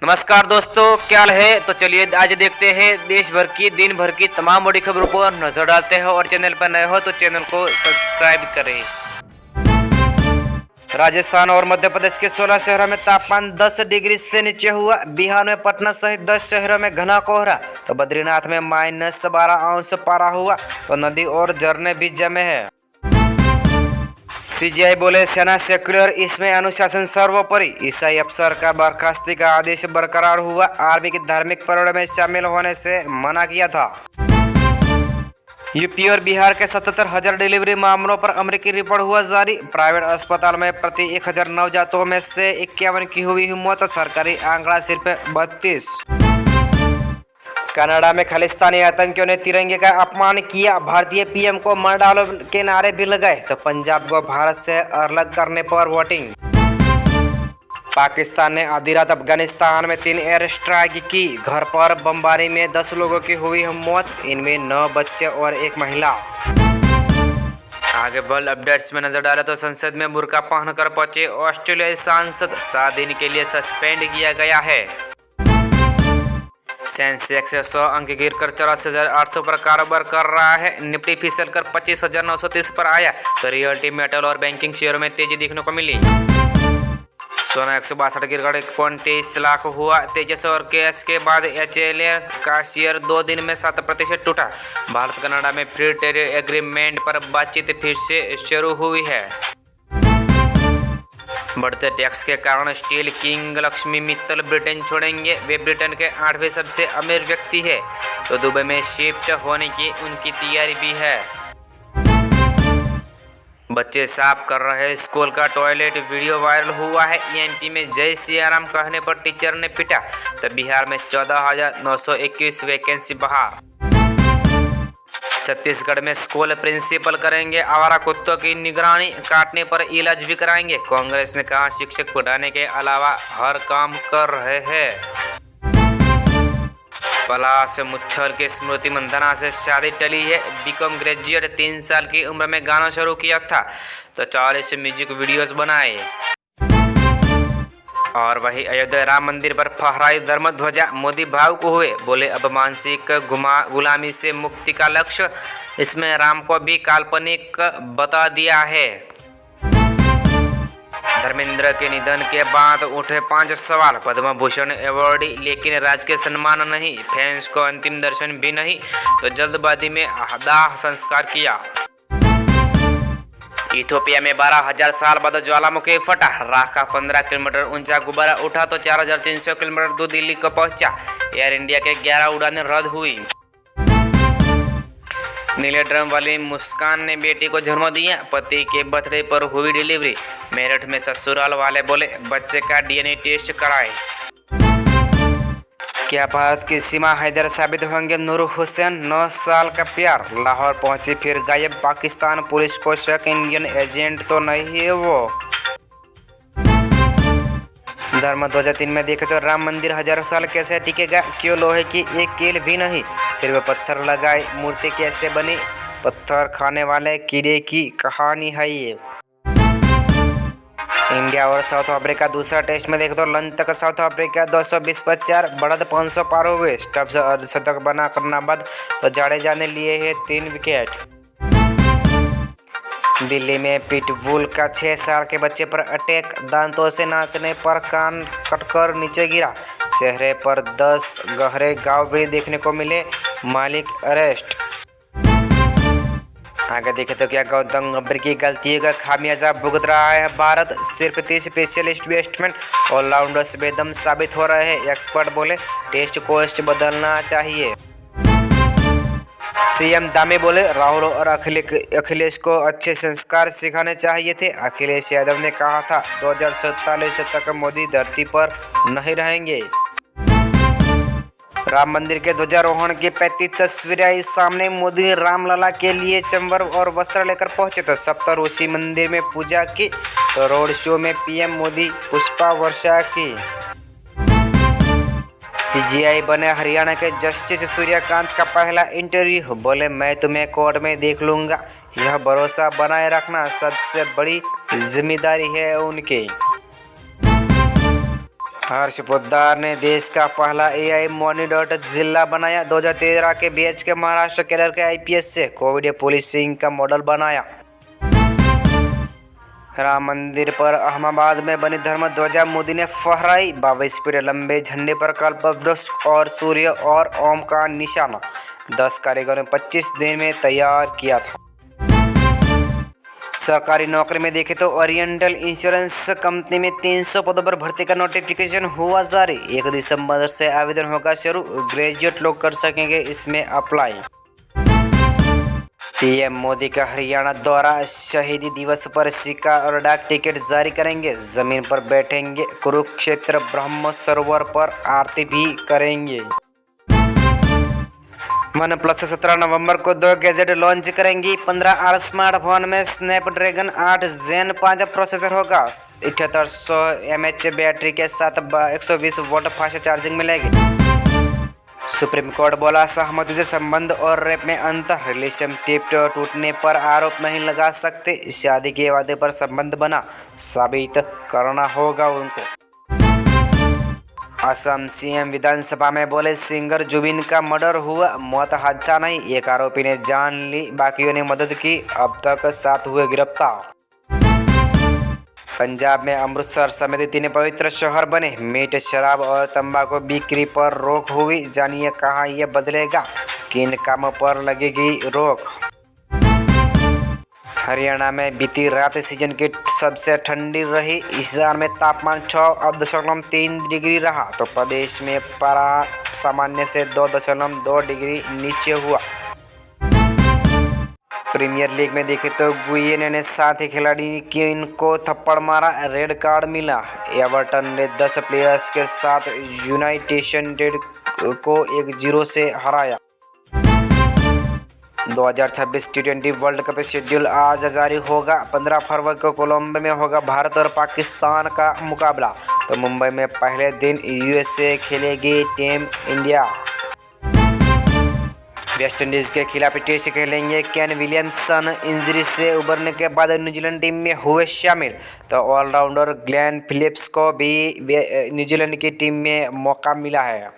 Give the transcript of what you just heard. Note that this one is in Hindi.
नमस्कार दोस्तों, क्या हाल है। तो चलिए आज देखते हैं देश भर की दिन भर की तमाम बड़ी खबरों पर नजर डालते हैं। और चैनल पर नए हो तो चैनल को सब्सक्राइब करें। राजस्थान और मध्य प्रदेश के 16 शहरों में तापमान 10 डिग्री से नीचे हुआ। बिहार में पटना सहित 10 शहरों में घना कोहरा। तो बद्रीनाथ में -12 अंश पारा हुआ। तो नदी और झरने भी जमे हैं। सीजीआई बोले सेना सेक्युलर, इसमें अनुशासन सर्वोपरि। ईसाई अफसर का बर्खास्ती का आदेश बरकरार हुआ। आर्मी की धार्मिक परेड में शामिल होने से मना किया था। यूपी और बिहार के 77,000 डिलीवरी मामलों पर अमेरिकी रिपोर्ट हुआ जारी। प्राइवेट अस्पताल में प्रति 1,000 नवजातों में से 51 की हुई मौत। सरकारी आंकड़ा सिर्फ 32। कनाडा में खालिस्तानी आतंकियों ने तिरंगे का अपमान किया। भारतीय पीएम को मार डालो के नारे भी लगाए। तो पंजाब को भारत से अलग करने पर वोटिंग। पाकिस्तान ने आधी रात अफगानिस्तान में 3 एयर स्ट्राइक की। घर पर बमबारी में 10 लोगों की हुई मौत, इनमें 9 बच्चे और 1 महिला। आगे वर्ल्ड अपडेट्स में नजर डाले तो संसद में बुर्का पहनकर पहुंचे ऑस्ट्रेलियाई सांसद, 7 दिन के लिए सस्पेंड किया गया है। सेंसेक्स 100 अंक गिरकर 84,800 पर कारोबार कर रहा है। निफ्टी फिसलकर 25,930 पर आया। तो रियल्टी, मेटल और बैंकिंग शेयरों में तेजी देखने को मिली। सोना 162 गिरकर 1.23 लाख हुआ। तेजस और कैश के बाद HLL का शेयर 2 दिन में 7% टूटा। भारत कनाडा में फ्री ट्रेड एग्रीमेंट पर बातचीत फिर से शुरू हुई है। बढ़ते टैक्स के कारण steel king Lakshmi Mittal Britain छोड़ेंगे। वे ब्रिटेन के 8वें सबसे अमीर व्यक्ति है। तो दुबई में शिफ्ट होने की उनकी तैयारी भी है। बच्चे साफ कर रहे स्कूल का टॉयलेट, वीडियो वायरल हुआ है। एमपी में जय सियाराम कहने पर टीचर ने पिटा। तो बिहार में 14,921 वैकेंसी बहाल। छत्तीसगढ़ में स्कूल प्रिंसिपल करेंगे आवारा कुत्तों की निगरानी, काटने पर इलाज भी कराएंगे। कांग्रेस ने कहा शिक्षक पढ़ाने के अलावा हर काम कर रहे हैं। पलाश मुच्छल की स्मृति मंथना से शादी टली है। बीकॉम ग्रेजुएट 3 साल की उम्र में गाना शुरू किया था। तो 40 म्यूजिक वीडियोस बनाए। और वही अयोध्या राम मंदिर पर फहराई धर्म ध्वजा। मोदी भावुक हुए, बोले अब मानसिक गुलामी से मुक्ति का लक्ष्य। इसमें राम को भी काल्पनिक बता दिया है। धर्मेंद्र के निधन के बाद उठे 5 सवाल। पद्म भूषण अवार्डी लेकिन राजकीय सम्मान नहीं, फैंस को अंतिम दर्शन भी नहीं। तो जल्दबाजी में दाह संस्कार किया। इथियोपिया में 12,000 साल बाद ज्वालामुखी फटा। राख का 15 किलोमीटर ऊंचा गुब्बारा उठा तो 4,300 किलोमीटर दूर दिल्ली को पहुंचा। एयर इंडिया के 11 उड़ानें रद्द हुई। नीले ड्रम वाली मुस्कान ने बेटी को जन्म दिया। पति के बर्थडे पर हुई डिलीवरी। मेरठ में ससुराल वाले बोले बच्चे का DNA टेस्ट कराए। क्या भारत की सीमा हैदर साबित होंगे नूर हुसैन? 9 साल का प्यार। लाहौर पहुंची फिर गायब। पाकिस्तान पुलिस को शक इंडियन एजेंट तो नहीं है वो। धर्म ध्वजा 3 में देखे तो राम मंदिर हजारों साल कैसे टिकेगा? क्यों लोहे की एक कील भी नहीं, सिर्फ पत्थर लगाए मूर्ति कैसे बनी? पत्थर खाने वाले कीड़े की कहानी है ये। इंडिया और साउथ अफ्रीका दूसरा टेस्ट में देखे तो लंच तक साउथ अफ्रीका 220 पर 4, बढ़त 500 पार हुए। स्टब्स अर्धशतक बना करना बाद तो जाडेजा ने लिए हैं 3 विकेट। दिल्ली में पिटबुल का 6 साल के बच्चे पर अटैक। दांतों से नाचने पर कान कटकर नीचे गिरा। चेहरे पर 10 गहरे घाव भी देखने को मिले। मालिक अरेस्ट। आगे देखे तो क्या गौतम गंभीर की गलतियों का खामियाजा भुगत रहा है भारत। सिर्फ 30 स्पेशलिस्ट बैट्समैन ऑलराउंडर्स बेदम साबित हो रहे हैं। एक्सपर्ट बोले टेस्ट कोच बदलना चाहिए। सीएम दामे बोले राहुल और अखिलेश को अच्छे संस्कार सिखाने चाहिए थे। अखिलेश यादव ने कहा था 2047 तक मोदी धरती पर नहीं रहेंगे। राम मंदिर के ध्वजारोहण की 35 तस्वीरें आई सामने। मोदी रामलला के लिए चंबर और वस्त्र लेकर पहुंचे तो सप्तऋषि मंदिर में पूजा की। तो रोड शो में पीएम मोदी पुष्पा वर्षा की। सीजीआई बने हरियाणा के जस्टिस सूर्यकांत का पहला इंटरव्यू। बोले मैं तुम्हें कोर्ट में देख लूंगा। यह भरोसा बनाए रखना सबसे बड़ी जिम्मेदारी है उनकी। हर्ष पोद्दार ने देश का पहला AI मॉनिटर जिला बनाया। 2013 के बैच के महाराष्ट्र कैडर के IPS से कोविड पुलिसिंग का मॉडल बनाया। राम मंदिर पर अहमदाबाद में बनी धर्म ध्वजा मोदी ने फहराई। 22 फीट लंबे झंडे पर कल्पवृक्ष और सूर्य और ओम का निशाना 10 कारीगरों ने 25 दिन में तैयार किया था। सरकारी नौकरी में देखें तो ओरिएंटल इंश्योरेंस कंपनी में 300 पदों पर भर्ती का नोटिफिकेशन हुआ जारी। 1 दिसंबर से आवेदन होगा शुरू। ग्रेजुएट लोग कर सकेंगे इसमें अप्लाई। पीएम मोदी का हरियाणा दौरा। शहीदी दिवस पर सिक्का और डाक टिकट जारी करेंगे। जमीन पर बैठेंगे। कुरुक्षेत्र ब्रह्म सरोवर पर आरती भी करेंगे। OnePlus 17 नवंबर को 2 गैजेट लॉन्च करेंगी। 15R स्मार्टफोन में स्नैपड्रैगन 8 Gen 5 प्रोसेसर होगा। 7800 mAh बैटरी के साथ 120 वोल्ट फास्ट चार्जिंग मिलेगी। सुप्रीम कोर्ट बोला सहमति से संबंध और रेप में अंतर। रिलेशनशिप टूटने पर आरोप नहीं लगा सकते। शादी के वादे पर संबंध बना साबित करना होगा उनको। असम सीएम विधानसभा में बोले सिंगर जुबिन का मर्डर हुआ, मौत हादसा नहीं। एक आरोपी ने जान ली, बाकियों ने मदद की। अब तक 7 हुए गिरफ्तार। पंजाब में अमृतसर समेत 3 पवित्र शहर बने। मीट, शराब और तंबाकू बिक्री पर रोक हुई। जानिए कहाँ यह बदलेगा, किन कामों पर लगेगी रोक। हरियाणा में बीती रात सीजन की सबसे ठंडी रही। हिसार में तापमान 6.3 डिग्री रहा तो प्रदेश में पारा सामान्य से 2.2 डिग्री नीचे हुआ। प्रीमियर लीग में देखें तो गुयेन ने 7 खिलाड़ी को थप्पड़ मारा, रेड कार्ड मिला। एवर्टन ने 10 प्लेयर्स के साथ यूनाइटेड को 1-0 से हराया। 2026 T20 वर्ल्ड कप शेड्यूल आज जारी होगा। 15 फरवरी को कोलंबो में होगा भारत और पाकिस्तान का मुकाबला। तो मुंबई में पहले दिन USA खेलेगी टीम इंडिया। वेस्टइंडीज के खिलाफ टेस्ट खेलेंगे केन विलियमसन। इंजरी से उबरने के बाद न्यूजीलैंड टीम में हुए शामिल। तो ऑलराउंडर ग्लेन फिलिप्स को भी न्यूजीलैंड की टीम में मौका मिला है।